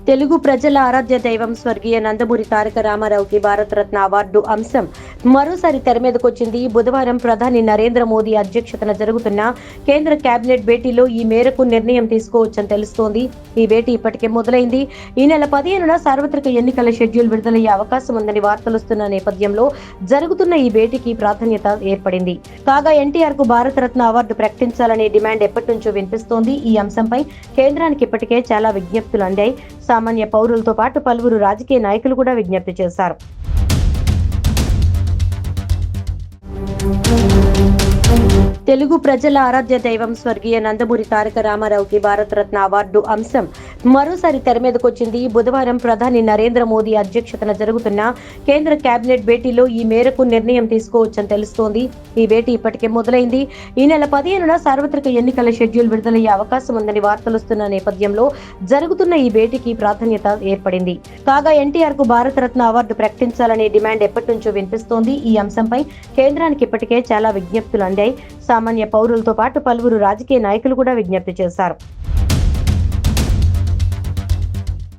తెలుగు ప్రజల ఆరాధ్య దైవం స్వర్గీయ నందమూరి తారక రామారావుకి భారతరత్న అవార్డు అంశం మరోసారి తెర మీదకొచ్చింది. బుధవారం ప్రధాని నరేంద్ర మోదీ అధ్యక్షతన జరుగుతున్న కేంద్ర కేబినెట్ భేటీలో ఈ మేరకు నిర్ణయం తీసుకోవచ్చని తెలుస్తోంది. ఈ భేటీ ఇప్పటికే మొదలైంది. ఈ నెల 15న సార్వత్రిక ఎన్నికల షెడ్యూల్ విడుదలయ్యే అవకాశం ఉందని వార్తలొస్తున్న నేపథ్యంలో జరుగుతున్న ఈ భేటీకి ప్రాధాన్యత ఏర్పడింది. కాగా ఎన్టీఆర్ కు భారతరత్న అవార్డు ప్రకటించాలనే డిమాండ్ ఎప్పటి నుంచో వినిపిస్తోంది. ఈ అంశంపై కేంద్రానికి ఇప్పటికే చాలా విజ్ఞప్తులు అందాయి. సామాన్య పౌరులతో పాటు పలువురు రాజకీయ నాయకులు కూడా విజ్ఞప్తి చేశారు. తెలుగు ప్రజల ఆరాధ్య దైవం స్వర్గీయ నందమూరి తారక రామారావుకి భారతరత్న అవార్డు అంశం మరోసారి తెర మీదకొచ్చింది. బుధవారం ప్రధాని నరేంద్ర మోదీ అధ్యక్షతన జరుగుతున్న కేంద్ర కేబినెట్ భేటీలో ఈ మేరకు నిర్ణయం తీసుకోవచ్చని తెలుస్తోంది. ఈ భేటీ ఇప్పటికే మొదలైంది. ఈ నెల 15న సార్వత్రిక ఎన్నికల షెడ్యూల్ విడుదలయ్యే అవకాశం ఉందని వార్తలొస్తున్న నేపథ్యంలో జరుగుతున్న ఈ భేటీకి ప్రాధాన్యత ఏర్పడింది. కాగా ఎన్టీఆర్ కు భారతరత్న అవార్డు ప్రకటించాలనే డిమాండ్ ఎప్పటి నుంచో వినిపిస్తోంది. ఈ అంశంపై కేంద్రానికి ఇప్పటికే చాలా విజ్ఞప్తులు అందాయి. సామాన్య పౌరులతో పాటు పలువురు రాజకీయ నాయకులు కూడా విజ్ఞప్తి చేశారు.